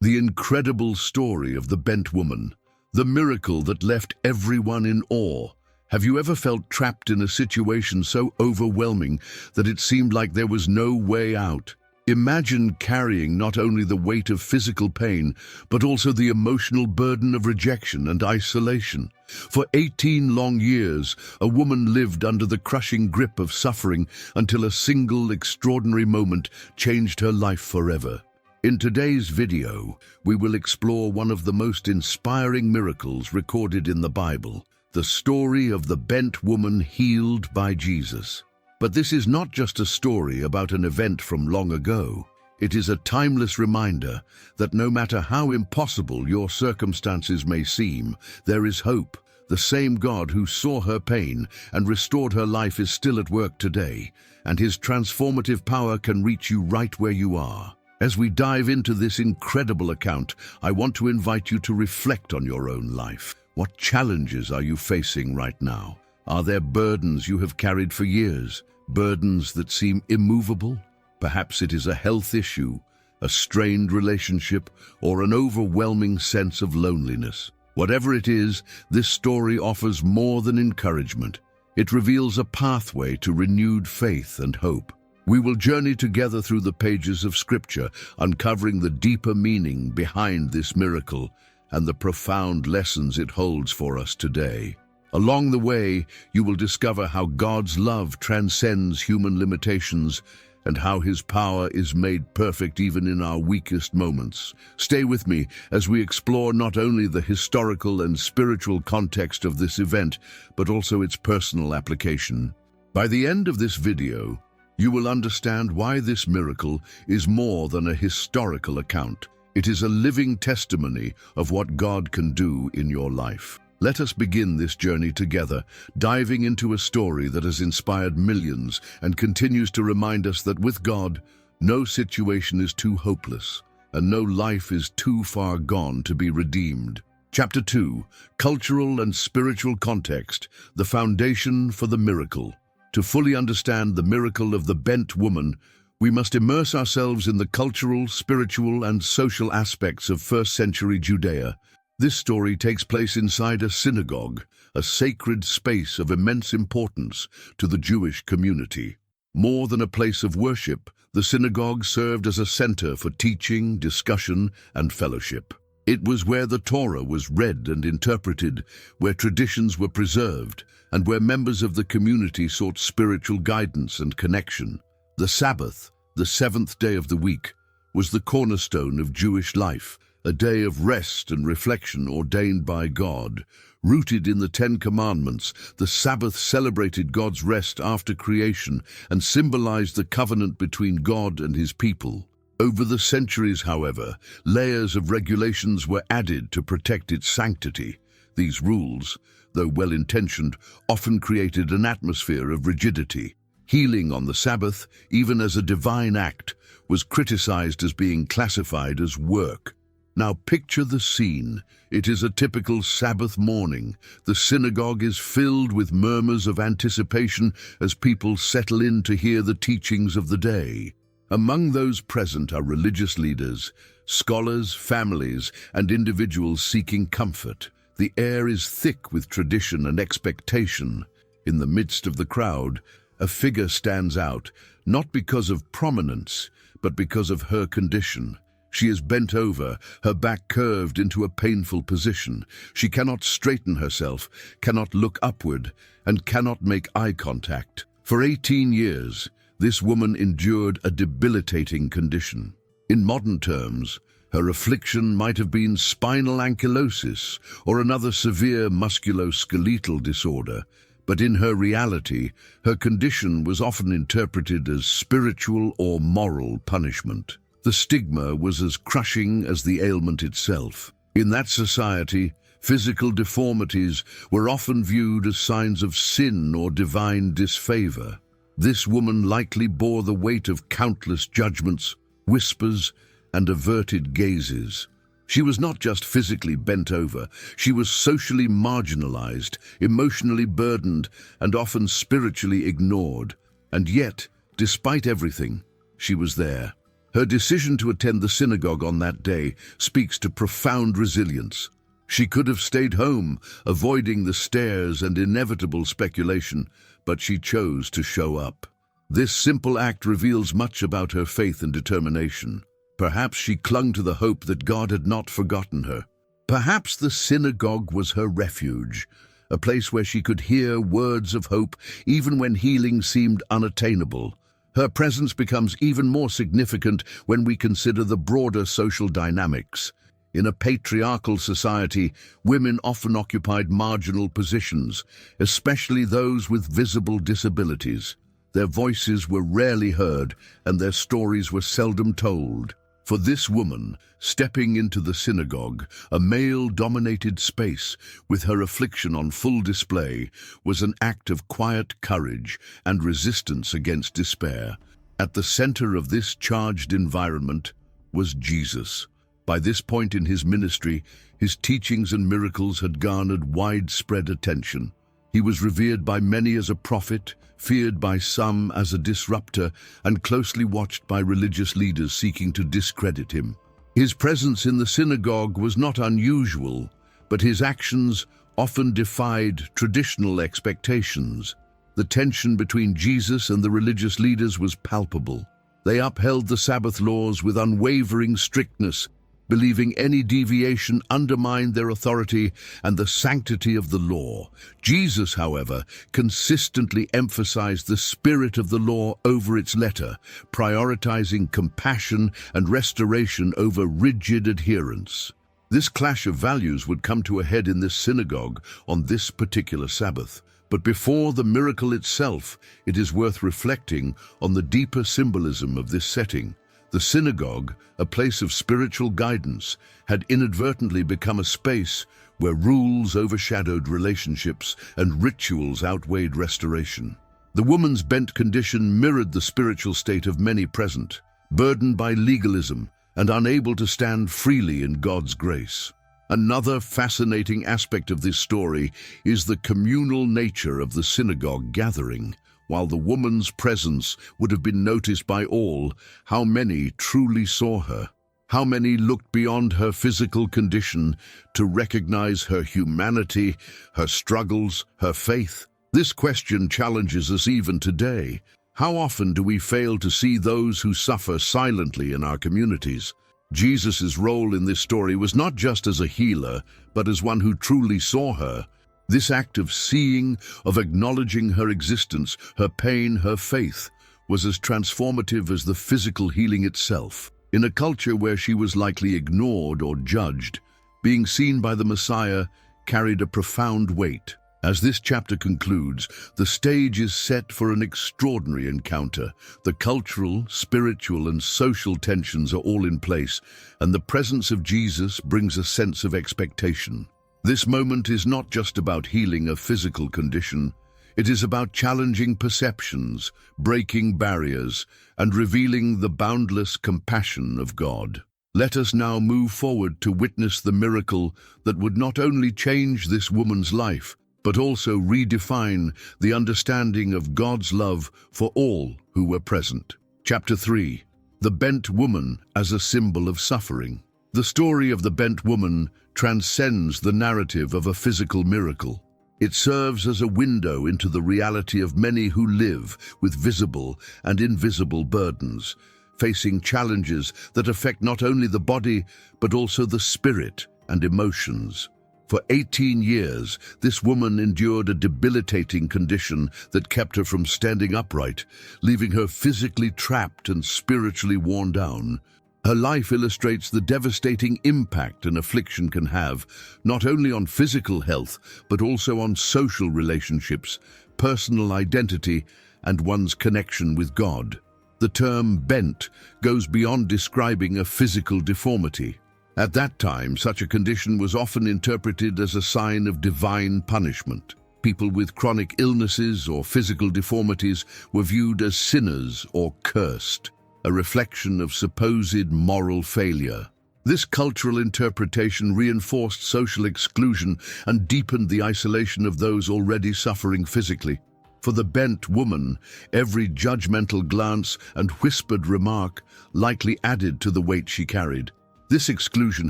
The incredible story of the bent woman, the miracle that left everyone in awe. Have you ever felt trapped in a situation so overwhelming that it seemed like there was no way out? Imagine carrying not only the weight of physical pain, but also the emotional burden of rejection and isolation. For 18 long years, a woman lived under the crushing grip of suffering until a single extraordinary moment changed her life forever. In today's video, we will explore one of the most inspiring miracles recorded in the Bible, the story of the bent woman healed by Jesus. But this is not just a story about an event from long ago. It is a timeless reminder that no matter how impossible your circumstances may seem, there is hope. The same God who saw her pain and restored her life is still at work today, and his transformative power can reach you right where you are. As we dive into this incredible account, I want to invite you to reflect on your own life. What challenges are you facing right now? Are there burdens you have carried for years? Burdens that seem immovable? Perhaps it is a health issue, a strained relationship, or an overwhelming sense of loneliness. Whatever it is, this story offers more than encouragement. It reveals a pathway to renewed faith and hope. We will journey together through the pages of Scripture, uncovering the deeper meaning behind this miracle and the profound lessons it holds for us today. Along the way, you will discover how God's love transcends human limitations and how his power is made perfect even in our weakest moments. Stay with me as we explore not only the historical and spiritual context of this event, but also its personal application. By the end of this video, you will understand why this miracle is more than a historical account. It is a living testimony of what God can do in your life. Let us begin this journey together, diving into a story that has inspired millions and continues to remind us that with God, no situation is too hopeless and no life is too far gone to be redeemed. Chapter 2, Cultural and Spiritual Context, the Foundation for the Miracle. To fully understand the miracle of the bent woman, we must immerse ourselves in the cultural, spiritual, and social aspects of first-century Judea. This story takes place inside a synagogue, a sacred space of immense importance to the Jewish community. More than a place of worship, the synagogue served as a center for teaching, discussion, and fellowship. It was where the Torah was read and interpreted, where traditions were preserved, and where members of the community sought spiritual guidance and connection. The Sabbath, the seventh day of the week, was the cornerstone of Jewish life, a day of rest and reflection ordained by God. Rooted in the Ten Commandments, the Sabbath celebrated God's rest after creation and symbolized the covenant between God and his people. Over the centuries, however, layers of regulations were added to protect its sanctity. These rules, though well-intentioned, often created an atmosphere of rigidity. Healing on the Sabbath, even as a divine act, was criticized as being classified as work. Now picture the scene. It is a typical Sabbath morning. The synagogue is filled with murmurs of anticipation as people settle in to hear the teachings of the day. Among those present are religious leaders, scholars, families, and individuals seeking comfort. The air is thick with tradition and expectation. In the midst of the crowd, a figure stands out, not because of prominence, but because of her condition. She is bent over, her back curved into a painful position. She cannot straighten herself, cannot look upward, and cannot make eye contact. For 18 years, this woman endured a debilitating condition. In modern terms, her affliction might have been spinal ankylosis or another severe musculoskeletal disorder, but in her reality, her condition was often interpreted as spiritual or moral punishment. The stigma was as crushing as the ailment itself. In that society, physical deformities were often viewed as signs of sin or divine disfavor. This woman likely bore the weight of countless judgments, whispers, and averted gazes. She was not just physically bent over, she was socially marginalized, emotionally burdened, and often spiritually ignored. And yet, despite everything, she was there. Her decision to attend the synagogue on that day speaks to profound resilience. She could have stayed home, avoiding the stares and inevitable speculation, but she chose to show up. This simple act reveals much about her faith and determination. Perhaps she clung to the hope that God had not forgotten her. Perhaps the synagogue was her refuge, a place where she could hear words of hope even when healing seemed unattainable. Her presence becomes even more significant when we consider the broader social dynamics. In a patriarchal society, women often occupied marginal positions, especially those with visible disabilities. Their voices were rarely heard, and their stories were seldom told. For this woman, stepping into the synagogue, a male-dominated space, with her affliction on full display, was an act of quiet courage and resistance against despair. At the center of this charged environment was Jesus. By this point in his ministry, his teachings and miracles had garnered widespread attention. He was revered by many as a prophet, feared by some as a disruptor, and closely watched by religious leaders seeking to discredit him. His presence in the synagogue was not unusual, but his actions often defied traditional expectations. The tension between Jesus and the religious leaders was palpable. They upheld the Sabbath laws with unwavering strictness, believing any deviation undermined their authority and the sanctity of the law. Jesus, however, consistently emphasized the spirit of the law over its letter, prioritizing compassion and restoration over rigid adherence. This clash of values would come to a head in this synagogue on this particular Sabbath. But before the miracle itself, it is worth reflecting on the deeper symbolism of this setting. The synagogue, a place of spiritual guidance, had inadvertently become a space where rules overshadowed relationships and rituals outweighed restoration. The woman's bent condition mirrored the spiritual state of many present, burdened by legalism and unable to stand freely in God's grace. Another fascinating aspect of this story is the communal nature of the synagogue gathering. While the woman's presence would have been noticed by all, how many truly saw her? How many looked beyond her physical condition to recognize her humanity, her struggles, her faith? This question challenges us even today. How often do we fail to see those who suffer silently in our communities? Jesus' role in this story was not just as a healer, but as one who truly saw her. This act of seeing, of acknowledging her existence, her pain, her faith, was as transformative as the physical healing itself. In a culture where she was likely ignored or judged, being seen by the Messiah carried a profound weight. As this chapter concludes, the stage is set for an extraordinary encounter. The cultural, spiritual, and social tensions are all in place, and the presence of Jesus brings a sense of expectation. This moment is not just about healing a physical condition. It is about challenging perceptions, breaking barriers, and revealing the boundless compassion of God. Let us now move forward to witness the miracle that would not only change this woman's life, but also redefine the understanding of God's love for all who were present. Chapter 3. The Bent Woman as a Symbol of Suffering. The story of the bent woman transcends the narrative of a physical miracle. It serves as a window into the reality of many who live with visible and invisible burdens, facing challenges that affect not only the body, but also the spirit and emotions. For 18 years, this woman endured a debilitating condition that kept her from standing upright, leaving her physically trapped and spiritually worn down. Her life illustrates the devastating impact an affliction can have, not only on physical health, but also on social relationships, personal identity, and one's connection with God. The term bent goes beyond describing a physical deformity. At that time, such a condition was often interpreted as a sign of divine punishment. People with chronic illnesses or physical deformities were viewed as sinners or cursed, a reflection of supposed moral failure. This cultural interpretation reinforced social exclusion and deepened the isolation of those already suffering physically. For the bent woman, every judgmental glance and whispered remark likely added to the weight she carried. This exclusion,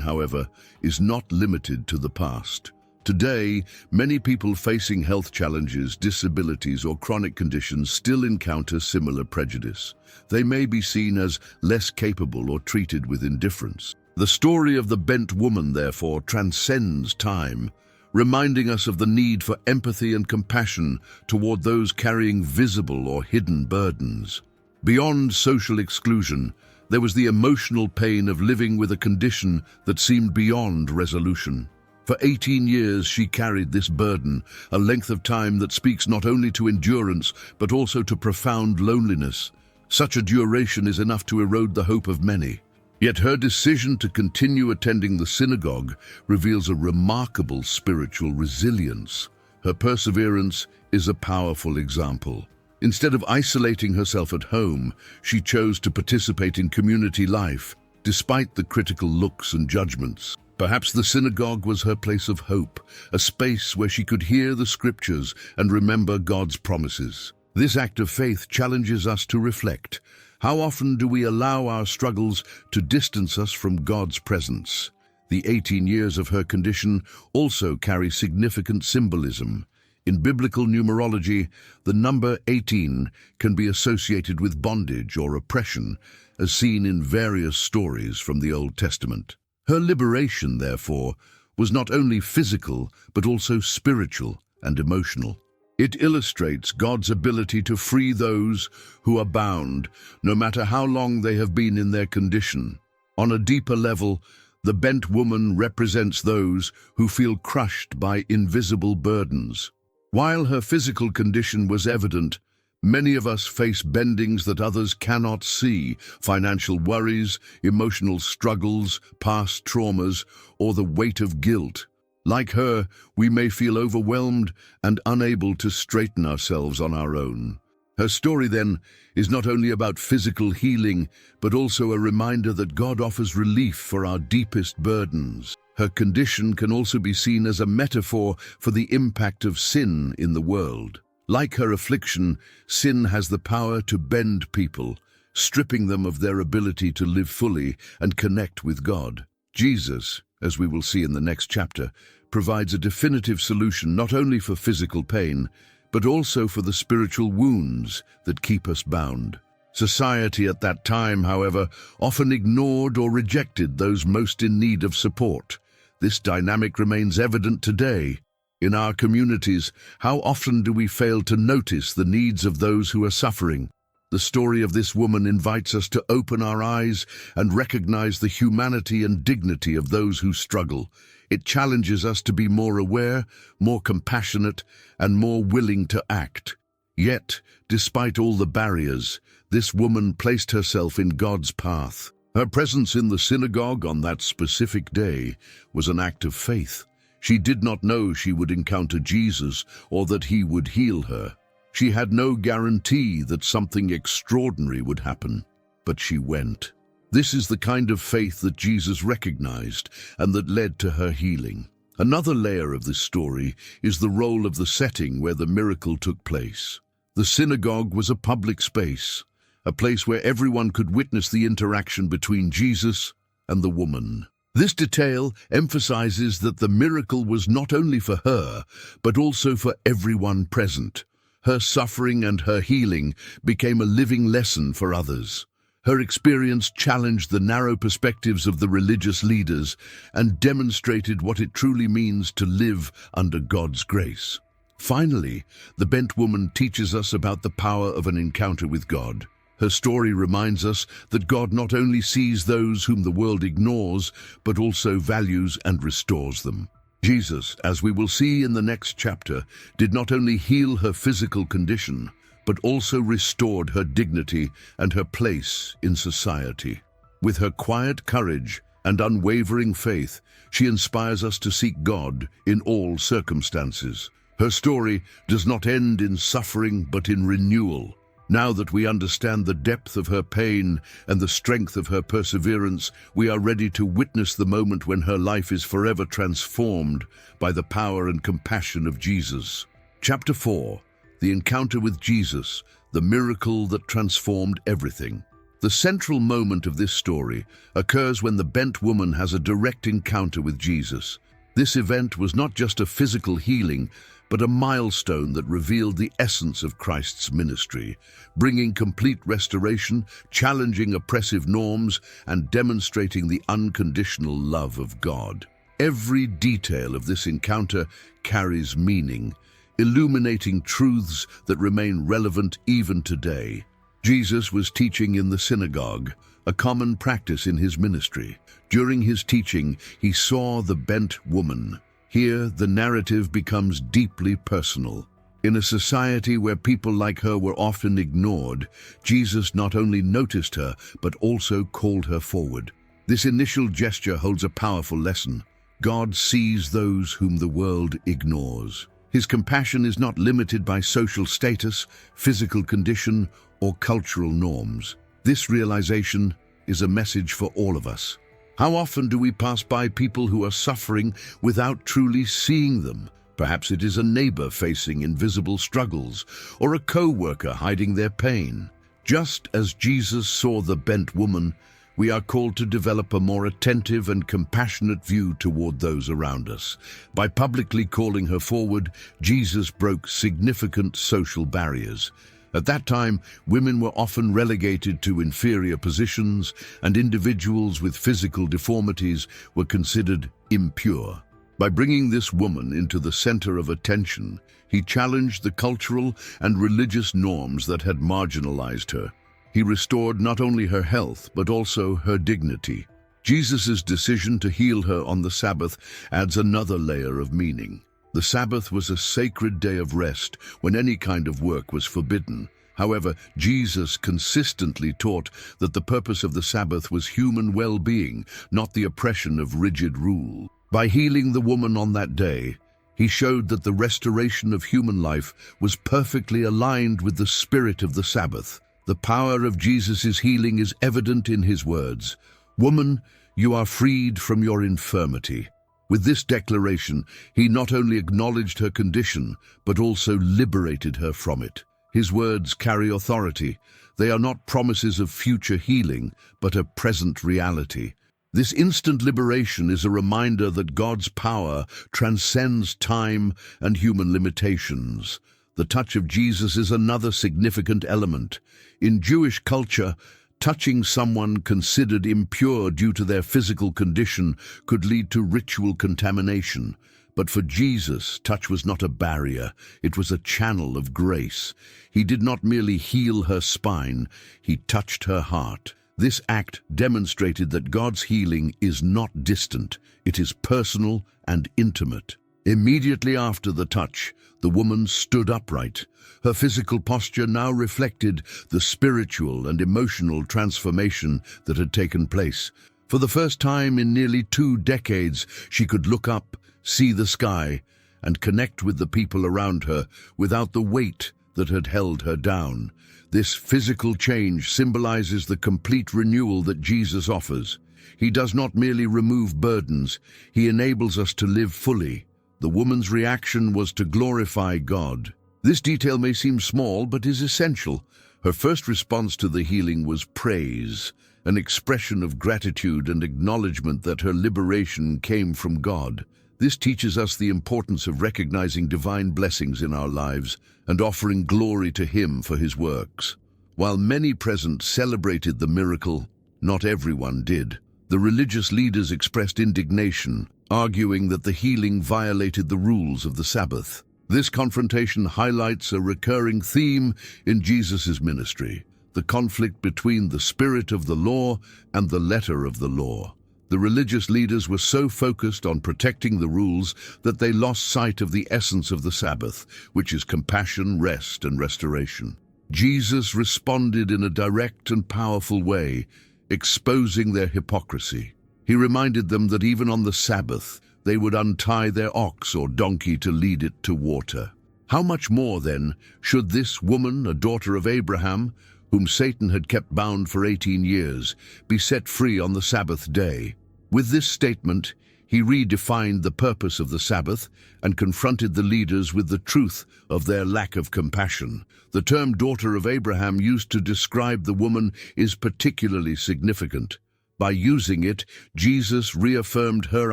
however, is not limited to the past. Today, many people facing health challenges, disabilities, or chronic conditions still encounter similar prejudice. They may be seen as less capable or treated with indifference. The story of the bent woman, therefore, transcends time, reminding us of the need for empathy and compassion toward those carrying visible or hidden burdens. Beyond social exclusion, there was the emotional pain of living with a condition that seemed beyond resolution. For 18 years she carried this burden, a length of time that speaks not only to endurance but also to profound loneliness. Such a duration is enough to erode the hope of many. Yet her decision to continue attending the synagogue reveals a remarkable spiritual resilience. Her perseverance is a powerful example. Instead of isolating herself at home, she chose to participate in community life, despite the critical looks and judgments. Perhaps the synagogue was her place of hope, a space where she could hear the scriptures and remember God's promises. This act of faith challenges us to reflect. How often do we allow our struggles to distance us from God's presence? The 18 years of her condition also carry significant symbolism. In biblical numerology, the number 18 can be associated with bondage or oppression, as seen in various stories from the Old Testament. Her liberation, therefore, was not only physical but also spiritual and emotional. It illustrates God's ability to free those who are bound, no matter how long they have been in their condition. On a deeper level, the bent woman represents those who feel crushed by invisible burdens. While her physical condition was evident, many of us face bendings that others cannot see: financial worries, emotional struggles, past traumas, or the weight of guilt. Like her, we may feel overwhelmed and unable to straighten ourselves on our own. Her story, then, is not only about physical healing, but also a reminder that God offers relief for our deepest burdens. Her condition can also be seen as a metaphor for the impact of sin in the world. Like her affliction, sin has the power to bend people, stripping them of their ability to live fully and connect with God. Jesus, as we will see in the next chapter, provides a definitive solution not only for physical pain, but also for the spiritual wounds that keep us bound. Society at that time, however, often ignored or rejected those most in need of support. This dynamic remains evident today. In our communities, how often do we fail to notice the needs of those who are suffering? The story of this woman invites us to open our eyes and recognize the humanity and dignity of those who struggle. It challenges us to be more aware, more compassionate, and more willing to act. Yet, despite all the barriers, this woman placed herself in God's path. Her presence in the synagogue on that specific day was an act of faith. She did not know she would encounter Jesus or that he would heal her. She had no guarantee that something extraordinary would happen, but she went. This is the kind of faith that Jesus recognized and that led to her healing. Another layer of this story is the role of the setting where the miracle took place. The synagogue was a public space, a place where everyone could witness the interaction between Jesus and the woman. This detail emphasizes that the miracle was not only for her, but also for everyone present. Her suffering and her healing became a living lesson for others. Her experience challenged the narrow perspectives of the religious leaders and demonstrated what it truly means to live under God's grace. Finally, the bent woman teaches us about the power of an encounter with God. Her story reminds us that God not only sees those whom the world ignores, but also values and restores them. Jesus, as we will see in the next chapter, did not only heal her physical condition, but also restored her dignity and her place in society. With her quiet courage and unwavering faith, she inspires us to seek God in all circumstances. Her story does not end in suffering, but in renewal. Now that we understand the depth of her pain and the strength of her perseverance, we are ready to witness the moment when her life is forever transformed by the power and compassion of Jesus. Chapter 4. the encounter with Jesus, the miracle that transformed everything. The central moment of this story occurs when the bent woman has a direct encounter with Jesus. This event was not just a physical healing, but a milestone that revealed the essence of Christ's ministry, bringing complete restoration, challenging oppressive norms, and demonstrating the unconditional love of God. Every detail of this encounter carries meaning, illuminating truths that remain relevant even today. Jesus was teaching in the synagogue, a common practice in his ministry. During his teaching, he saw the bent woman. Here, the narrative becomes deeply personal. In a society where people like her were often ignored, Jesus not only noticed her, but also called her forward. This initial gesture holds a powerful lesson. God sees those whom the world ignores. His compassion is not limited by social status, physical condition, or cultural norms. This realization is a message for all of us. How often do we pass by people who are suffering without truly seeing them? Perhaps it is a neighbor facing invisible struggles, or a co-worker hiding their pain. Just as Jesus saw the bent woman, we are called to develop a more attentive and compassionate view toward those around us. By publicly calling her forward, Jesus broke significant social barriers. At that time, women were often relegated to inferior positions, and individuals with physical deformities were considered impure. By bringing this woman into the center of attention, he challenged the cultural and religious norms that had marginalized her. He restored not only her health, but also her dignity. Jesus' decision to heal her on the Sabbath adds another layer of meaning. The Sabbath was a sacred day of rest when any kind of work was forbidden. However, Jesus consistently taught that the purpose of the Sabbath was human well-being, not the oppression of rigid rule. By healing the woman on that day, he showed that the restoration of human life was perfectly aligned with the spirit of the Sabbath. The power of Jesus' healing is evident in his words, "Woman, you are freed from your infirmity." With this declaration, he not only acknowledged her condition, but also liberated her from it. His words carry authority. They are not promises of future healing, but a present reality. This instant liberation is a reminder that God's power transcends time and human limitations. The touch of Jesus is another significant element. In Jewish culture, touching someone considered impure due to their physical condition could lead to ritual contamination. But for Jesus, touch was not a barrier, it was a channel of grace. He did not merely heal her spine, he touched her heart. This act demonstrated that God's healing is not distant, it is personal and intimate. Immediately after the touch, the woman stood upright. Her physical posture now reflected the spiritual and emotional transformation that had taken place. For the first time in nearly 2 decades, she could look up, see the sky, and connect with the people around her without the weight that had held her down. This physical change symbolizes the complete renewal that Jesus offers. He does not merely remove burdens, he enables us to live fully. The woman's reaction was to glorify God. This detail may seem small, but is essential. Her first response to the healing was praise, an expression of gratitude and acknowledgement that her liberation came from God. This teaches us the importance of recognizing divine blessings in our lives and offering glory to Him for His works. While many present celebrated the miracle, not everyone did. The religious leaders expressed indignation, arguing that the healing violated the rules of the Sabbath. This confrontation highlights a recurring theme in Jesus' ministry, the conflict between the spirit of the law and the letter of the law. The religious leaders were so focused on protecting the rules that they lost sight of the essence of the Sabbath, which is compassion, rest, and restoration. Jesus responded in a direct and powerful way, exposing their hypocrisy. He reminded them that even on the Sabbath, they would untie their ox or donkey to lead it to water. How much more, then, should this woman, a daughter of Abraham, whom Satan had kept bound for 18 years, be set free on the Sabbath day? With this statement, he He redefined the purpose of the Sabbath and confronted the leaders with the truth of their lack of compassion. The term daughter of Abraham used to describe the woman is particularly significant. By using it, Jesus reaffirmed her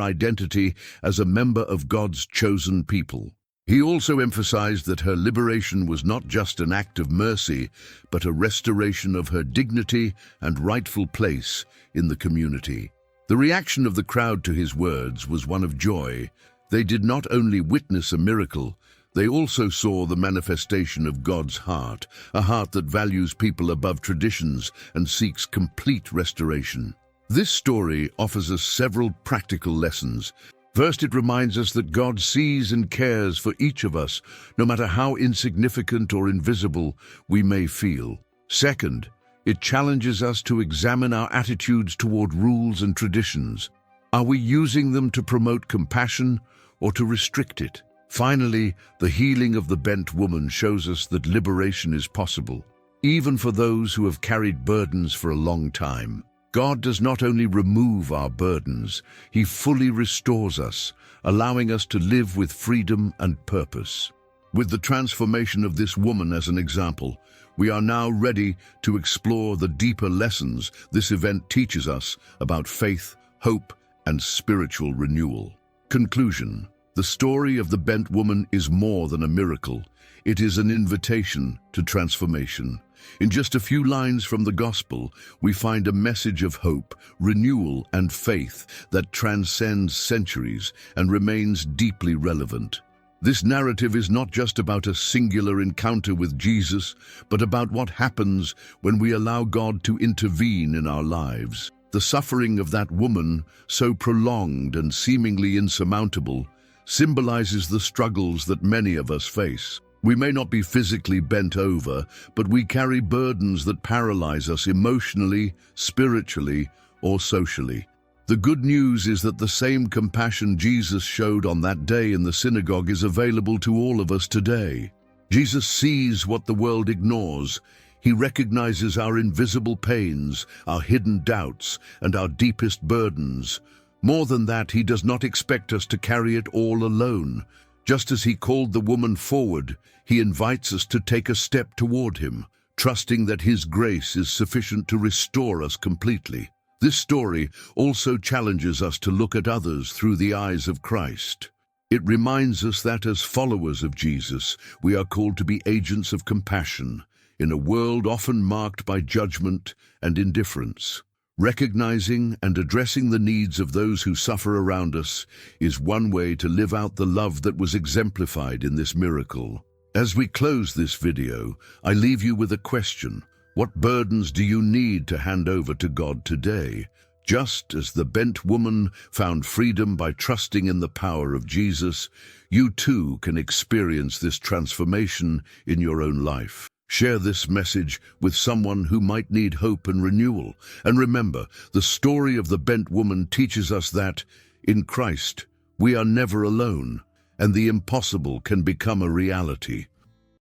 identity as a member of God's chosen people. He also emphasized that her liberation was not just an act of mercy, but a restoration of her dignity and rightful place in the community. The reaction of the crowd to his words was one of joy. They did not only witness a miracle, they also saw the manifestation of God's heart, a heart that values people above traditions and seeks complete restoration. This story offers us several practical lessons. First, it reminds us that God sees and cares for each of us, no matter how insignificant or invisible we may feel. Second, it challenges us to examine our attitudes toward rules and traditions. Are we using them to promote compassion or to restrict it? Finally, the healing of the bent woman shows us that liberation is possible, even for those who have carried burdens for a long time. God does not only remove our burdens, He fully restores us, allowing us to live with freedom and purpose. With the transformation of this woman as an example, we are now ready to explore the deeper lessons this event teaches us about faith, hope, and spiritual renewal. Conclusion: the story of the bent woman is more than a miracle. It is an invitation to transformation. In just a few lines from the Gospel, we find a message of hope, renewal, and faith that transcends centuries and remains deeply relevant. This narrative is not just about a singular encounter with Jesus, but about what happens when we allow God to intervene in our lives. The suffering of that woman, so prolonged and seemingly insurmountable, symbolizes the struggles that many of us face. We may not be physically bent over, but we carry burdens that paralyze us emotionally, spiritually, or socially. The good news is that the same compassion Jesus showed on that day in the synagogue is available to all of us today. Jesus sees what the world ignores. He recognizes our invisible pains, our hidden doubts, and our deepest burdens. More than that, He does not expect us to carry it all alone. Just as He called the woman forward, He invites us to take a step toward Him, trusting that His grace is sufficient to restore us completely. This story also challenges us to look at others through the eyes of Christ. It reminds us that as followers of Jesus, we are called to be agents of compassion in a world often marked by judgment and indifference. Recognizing and addressing the needs of those who suffer around us is one way to live out the love that was exemplified in this miracle. As we close this video, I leave you with a question. What burdens do you need to hand over to God today? Just as the bent woman found freedom by trusting in the power of Jesus, you too can experience this transformation in your own life. Share this message with someone who might need hope and renewal. And remember, the story of the bent woman teaches us that, in Christ, we are never alone, and the impossible can become a reality.